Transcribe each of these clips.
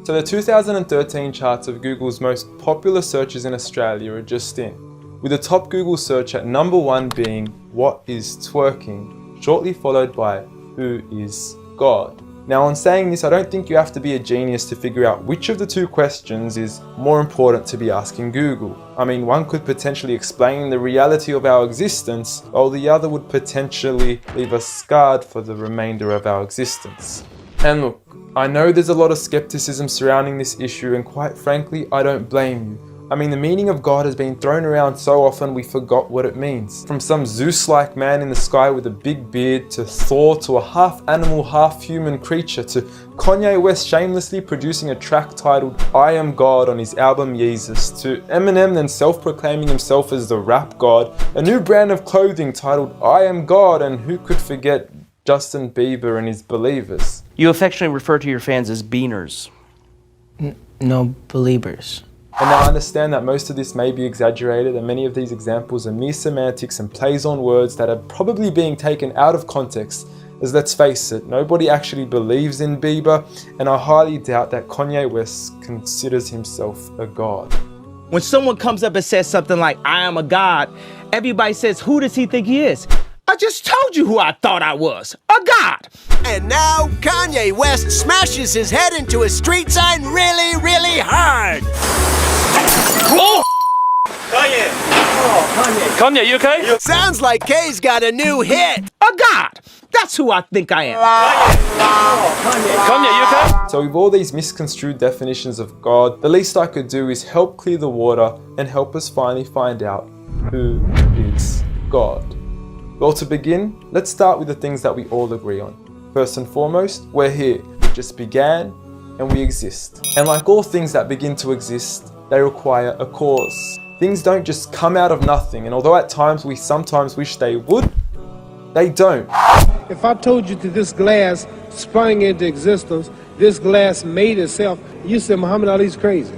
So the 2013 charts of Google's most popular searches in Australia are just in, with the top Google search at number 1 being "What is twerking?", shortly followed by "Who is God?". Now, on saying this, I don't think you have to be a genius to figure out which of the two questions is more important to be asking Google. I mean, one could potentially explain the reality of our existence, while the other would potentially leave us scarred for the remainder of our existence. And look, I know there's a lot of skepticism surrounding this issue, and quite frankly, I don't blame you. I mean, the meaning of God has been thrown around so often we forgot what it means. From some Zeus-like man in the sky with a big beard, to Thor, to a half-animal, half-human creature, to Kanye West shamelessly producing a track titled "I Am God" on his album Yeezus, to Eminem then self-proclaiming himself as the rap god, a new brand of clothing titled "I Am God", and who could forget Justin Bieber and his believers. You affectionately refer to your fans as beaners. No, believers. And now I understand that most of this may be exaggerated, and many of these examples are mere semantics and plays on words that are probably being taken out of context, as let's face it, nobody actually believes in Bieber, and I highly doubt that Kanye West considers himself a god. When someone comes up and says something like, "I am a god," everybody says, "Who does he think he is?" I just told you who I thought I was, a god. And now Kanye West smashes his head into a street sign really, really hard. Oh! Kanye! Oh, Kanye, you okay? Sounds like Kay's got a new hit. A god. That's who I think I am. Kanye, you okay? So with all these misconstrued definitions of God, the least I could do is help clear the water and help us finally find out who is God. Well, to begin, let's start with the things that we all agree on. First and foremost, we're here. We just began and we exist. And like all things that begin to exist, they require a cause. Things don't just come out of nothing, and although at times we sometimes wish they would, they don't. If I told you that this glass sprang into existence, this glass made itself, you said Muhammad Ali's crazy.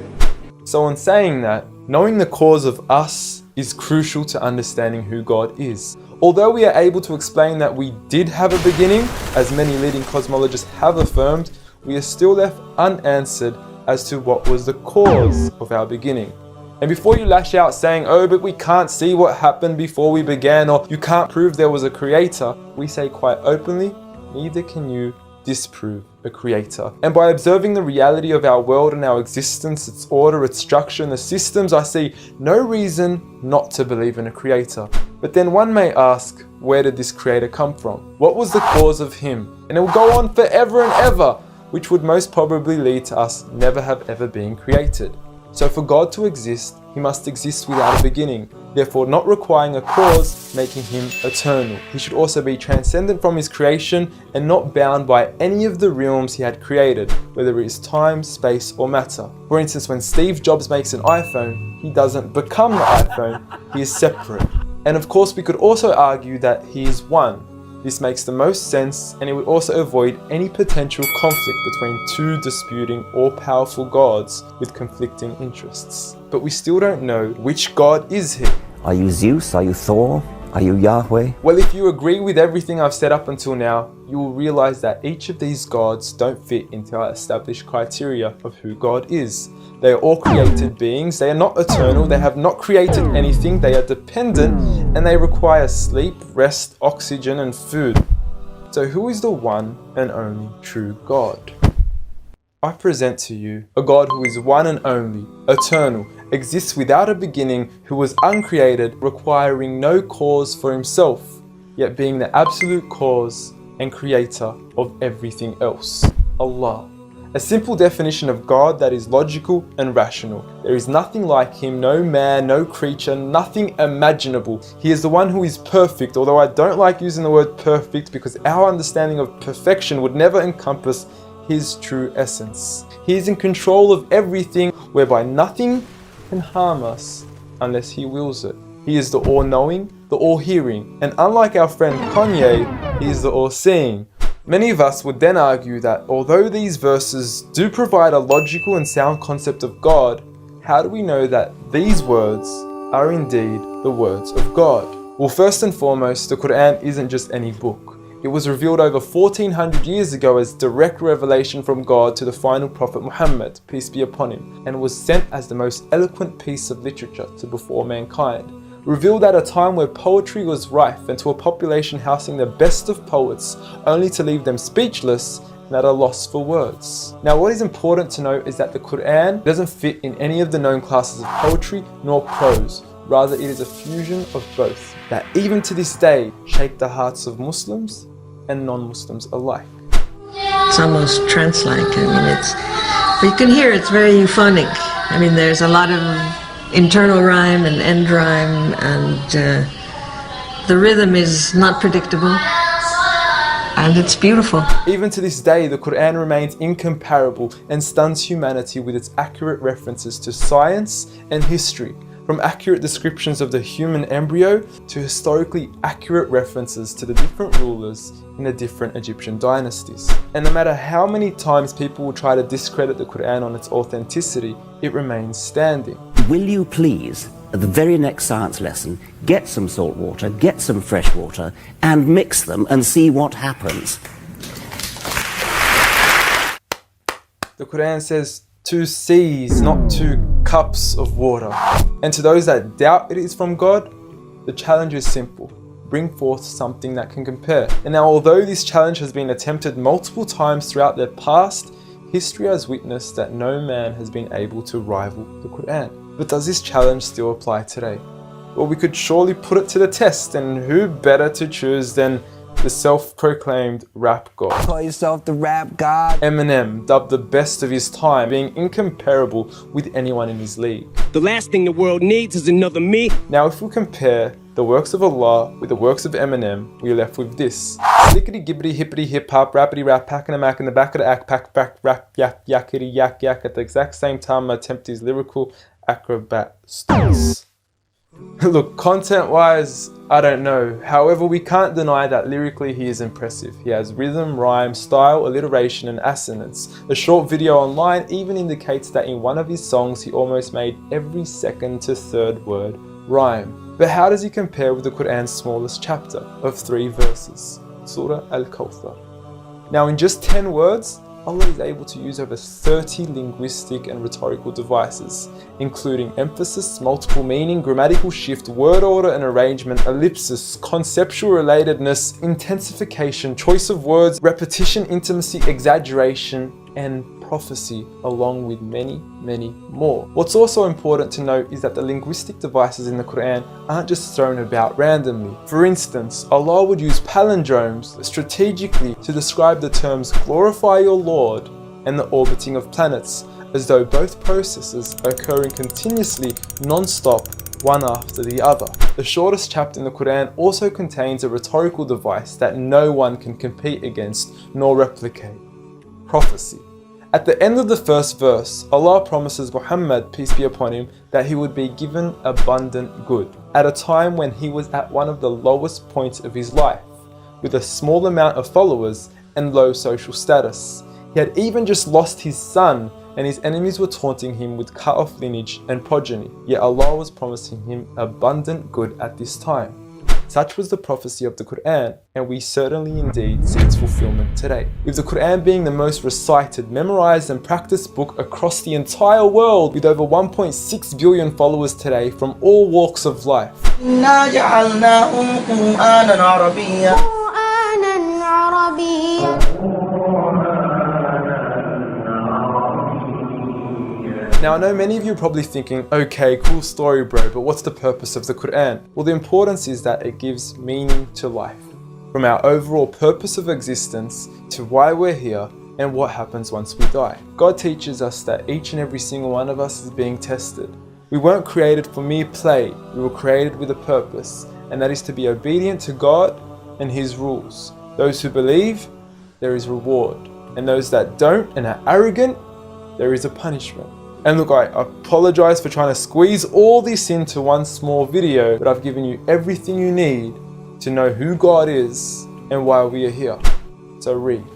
So in saying that, knowing the cause of us is crucial to understanding who God is. Although we are able to explain that we did have a beginning, as many leading cosmologists have affirmed, we are still left unanswered as to what was the cause of our beginning. And before you lash out saying, "Oh, but we can't see what happened before we began," or "you can't prove there was a creator," we say quite openly, neither can you disprove a creator. And by observing the reality of our world and our existence, its order, its structure, and the systems, I see no reason not to believe in a creator. But then one may ask, where did this creator come from? What was the cause of him? And it will go on forever and ever, which would most probably lead to us never have ever been created. So for God to exist, he must exist without a beginning, therefore not requiring a cause, making him eternal. He should also be transcendent from his creation and not bound by any of the realms he had created, whether it is time, space, or matter. For instance, when Steve Jobs makes an iPhone, he doesn't become the iPhone, he is separate. And of course, we could also argue that he is one. This makes the most sense, and it would also avoid any potential conflict between two disputing or powerful gods with conflicting interests. But we still don't know which god is he. Are you Zeus? Are you Thor? Are you Yahweh? Well, if you agree with everything I've said up until now, you will realize that each of these gods don't fit into our established criteria of who God is. They are all created beings, they are not eternal, they have not created anything, they are dependent, and they require sleep, rest, oxygen, and food. So who is the one and only true God? I present to you a God who is one and only, eternal, exists without a beginning, who was uncreated, requiring no cause for himself, yet being the absolute cause and creator of everything else. Allah. A simple definition of God that is logical and rational. There is nothing like him, no man, no creature, nothing imaginable. He is the one who is perfect, although I don't like using the word perfect because our understanding of perfection would never encompass his true essence. He is in control of everything, whereby nothing can harm us unless he wills it. He is the all-knowing, the all-hearing, and unlike our friend Kanye, he is the all-seeing. Many of us would then argue that although these verses do provide a logical and sound concept of God, how do we know that these words are indeed the words of God? Well, first and foremost, the Quran isn't just any book. It was revealed over 1400 years ago as direct revelation from God to the final prophet Muhammad, peace be upon him, and was sent as the most eloquent piece of literature to before mankind. Revealed at a time where poetry was rife and to a population housing the best of poets, only to leave them speechless and at a loss for words. Now what is important to note is that the Quran doesn't fit in any of the known classes of poetry nor prose. Rather, it is a fusion of both that even to this day shake the hearts of Muslims and non-Muslims alike. It's almost trance-like. But you can hear it's very euphonic. There's a lot of internal rhyme and end rhyme, and the rhythm is not predictable, and it's beautiful. Even to this day, the Quran remains incomparable and stuns humanity with its accurate references to science and history, from accurate descriptions of the human embryo to historically accurate references to the different rulers in the different Egyptian dynasties. And no matter how many times people will try to discredit the Quran on its authenticity, it remains standing. Will you please, at the very next science lesson, get some salt water, get some fresh water, and mix them and see what happens? The Quran says 2 seas, not 2 cups of water. And to those that doubt it is from God, the challenge is simple. Bring forth something that can compare. And now, although this challenge has been attempted multiple times throughout the past, history has witnessed that no man has been able to rival the Quran. But does this challenge still apply today? Well, we could surely put it to the test, and who better to choose than the self-proclaimed rap god. Call yourself the rap god. Eminem, dubbed the best of his time, being incomparable with anyone in his league. The last thing the world needs is another me. Now, if we compare the works of Allah with the works of Eminem, we are left with this. Slickety gibbity hippity hip hop, rappity rap, packing a mac in the back of the act, pack back rap, yak yakity yak yak. At the exact same time, I attempt these lyrical acrobat stunts. Look, content-wise, I don't know. However, we can't deny that lyrically he is impressive. He has rhythm, rhyme, style, alliteration, and assonance. A short video online even indicates that in one of his songs he almost made every second to third word rhyme. But how does he compare with the Quran's smallest chapter of 3 verses, Surah Al-Kawthar? Now, in just 10 words, Allah is able to use over 30 linguistic and rhetorical devices, including emphasis, multiple meaning, grammatical shift, word order and arrangement, ellipsis, conceptual relatedness, intensification, choice of words, repetition, intimacy, exaggeration, and prophecy, along with many, many more. What's also important to note is that the linguistic devices in the Quran aren't just thrown about randomly. For instance, Allah would use palindromes strategically to describe the terms glorify your Lord and the orbiting of planets, as though both processes are occurring continuously, non-stop, one after the other. The shortest chapter in the Quran also contains a rhetorical device that no one can compete against nor replicate: prophecy. At the end of the first verse, Allah promises Muhammad, peace be upon him, that he would be given abundant good at a time when he was at one of the lowest points of his life, with a small amount of followers and low social status. He had even just lost his son, and his enemies were taunting him with cut-off lineage and progeny, yet Allah was promising him abundant good at this time. Such was the prophecy of the Quran, and we certainly indeed see its fulfillment today. With the Quran being the most recited, memorized and practiced book across the entire world, with over 1.6 billion followers today from all walks of life. Now, I know many of you are probably thinking, okay, cool story bro, but what's the purpose of the Quran? Well, the importance is that it gives meaning to life. From our overall purpose of existence to why we're here and what happens once we die. God teaches us that each and every single one of us is being tested. We weren't created for mere play, we were created with a purpose, and that is to be obedient to God and His rules. Those who believe, there is reward, and those that don't and are arrogant, there is a punishment. And look, I apologize for trying to squeeze all this into one small video, but I've given you everything you need to know who God is and why we are here. So read.